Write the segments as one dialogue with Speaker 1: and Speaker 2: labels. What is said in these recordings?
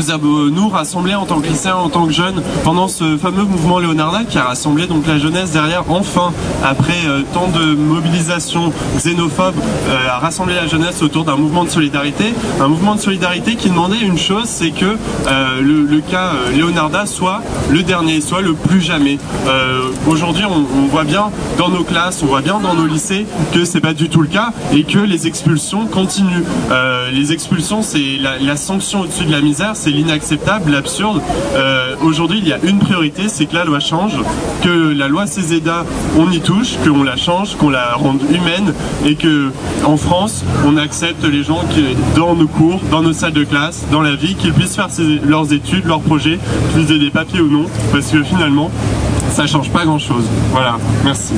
Speaker 1: nous rassemblés en tant que lycéens, en tant que jeunes, pendant ce fameux mouvement Leonarda qui a rassemblé donc la jeunesse derrière, enfin, après tant de mobilisation xénophobe, a rassemblé la jeunesse autour d'un mouvement de solidarité. Un mouvement de solidarité qui demandait une chose, c'est que le cas Leonarda soit le dernier, soit le plus jamais. Aujourd'hui, on voit bien dans nos classes, on voit bien dans nos lycées que c'est pas du tout le cas et que les expulsions continuent. Les expulsions, c'est la sanction au-dessus de la misère, c'est l'inacceptable, l'absurde. Aujourd'hui, il y a une priorité, c'est que la loi change, que la loi CESEDA, on y touche, qu'on la change, qu'on la rende humaine et que en France, on accepte les gens qui, dans nos cours, dans nos salles de classe, dans la vie, qu'ils puissent faire leurs études, leurs projets, qu'ils aient des papiers ou non, parce que finalement, ça change pas grand-chose. Voilà, merci.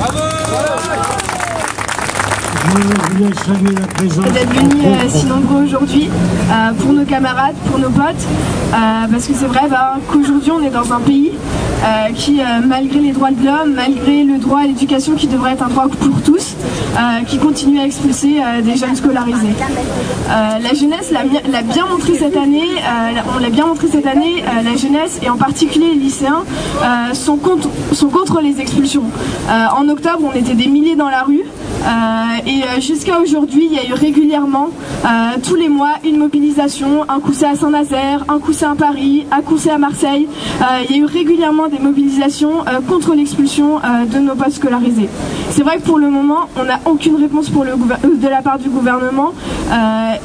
Speaker 2: D'être venus si nombreux aujourd'hui pour nos camarades, pour nos potes, parce que c'est vrai qu'aujourd'hui on est dans un pays qui, malgré les droits de l'homme, malgré le droit à l'éducation qui devrait être un droit pour tous, qui continue à expulser des jeunes scolarisés. La jeunesse l'a bien montré cette année, on l'a bien montré cette année, la jeunesse et en particulier les lycéens sont contre les expulsions. En octobre on était des milliers dans la rue. Et jusqu'à aujourd'hui, il y a eu régulièrement, tous les mois, une mobilisation. Un coup c'est à Saint-Nazaire, un coup c'est à Paris, un coup c'est à Marseille. Il y a eu régulièrement des mobilisations contre l'expulsion de nos potes scolarisés. C'est vrai que pour le moment, on n'a aucune réponse de la part du gouvernement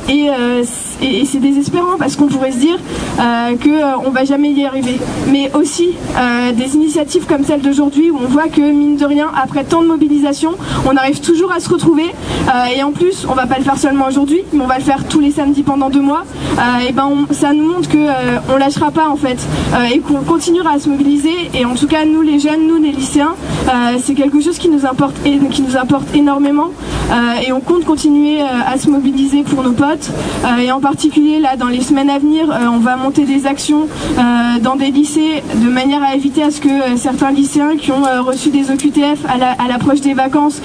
Speaker 2: et c'est désespérant parce qu'on pourrait se dire qu'on ne va jamais y arriver. Mais aussi des initiatives comme celle d'aujourd'hui où on voit que, mine de rien, après tant de mobilisation, on arrive toujours à se retrouver et en plus on va pas le faire seulement aujourd'hui mais on va le faire tous les samedis pendant 2 mois et ça nous montre que on lâchera pas en fait et qu'on continuera à se mobiliser et en tout cas nous les jeunes, nous les lycéens c'est quelque chose qui nous importe énormément et on compte continuer à se mobiliser pour nos potes et en particulier là dans les semaines à venir on va monter des actions dans des lycées de manière à éviter à ce que certains lycéens qui ont reçu des OQTF à l'approche des vacances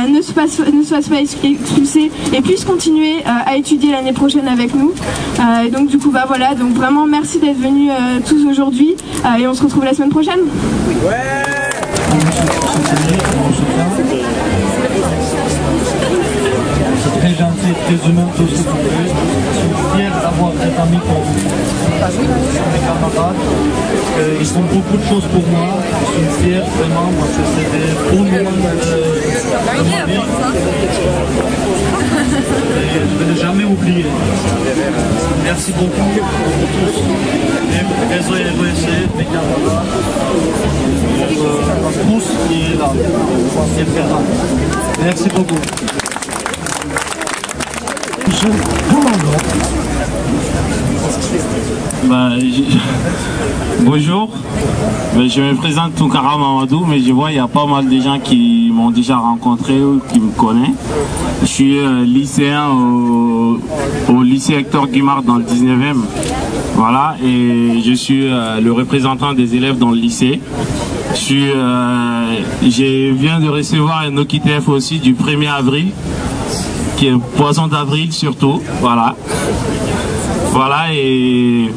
Speaker 2: ne se fassent pas expulser et puissent continuer à étudier l'année prochaine avec nous. Et donc du coup voilà, donc vraiment merci d'être venus tous aujourd'hui et on se retrouve la semaine prochaine.
Speaker 3: C'est très gentil, très humain tout ce que vous faites. Je suis fier d'avoir des amis comme vous. Mes camarades, ils font beaucoup de choses pour moi. Je suis fier vraiment parce que c'est des bons moments de ma vie. Et je ne vais jamais oublier. Merci beaucoup pour tous. Et réseau REC, mes camarades, tous qui est là, qui est présent. Merci beaucoup.
Speaker 4: Bonjour, je me présente Toukara Mamadou, mais je vois il y a pas mal de gens qui m'ont déjà rencontré ou qui me connaissent. Je suis lycéen au lycée Hector Guimard dans le 19e. Voilà, et je suis le représentant des élèves dans le lycée. Je viens de recevoir un OQTF aussi du 1er avril, qui est poisson d'avril surtout, voilà. Voilà, et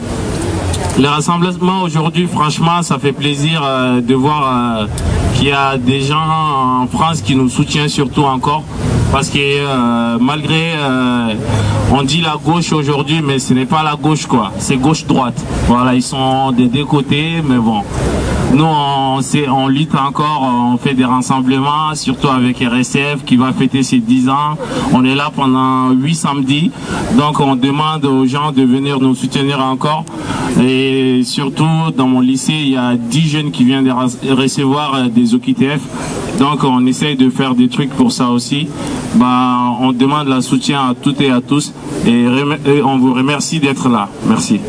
Speaker 4: le rassemblement aujourd'hui, franchement, ça fait plaisir de voir qu'il y a des gens en France qui nous soutiennent surtout encore. Parce que malgré, on dit la gauche aujourd'hui, mais ce n'est pas la gauche quoi, c'est gauche-droite. Voilà, ils sont des deux côtés, mais bon. Nous, on lutte encore, on fait des rassemblements, surtout avec RSF qui va fêter ses 10 ans. On est là pendant 8 samedis, donc on demande aux gens de venir nous soutenir encore. Et surtout, dans mon lycée, il y a 10 jeunes qui viennent de recevoir des OQTF. Donc on essaye de faire des trucs pour ça aussi. On demande le soutien à toutes et à tous et on vous remercie d'être là. Merci.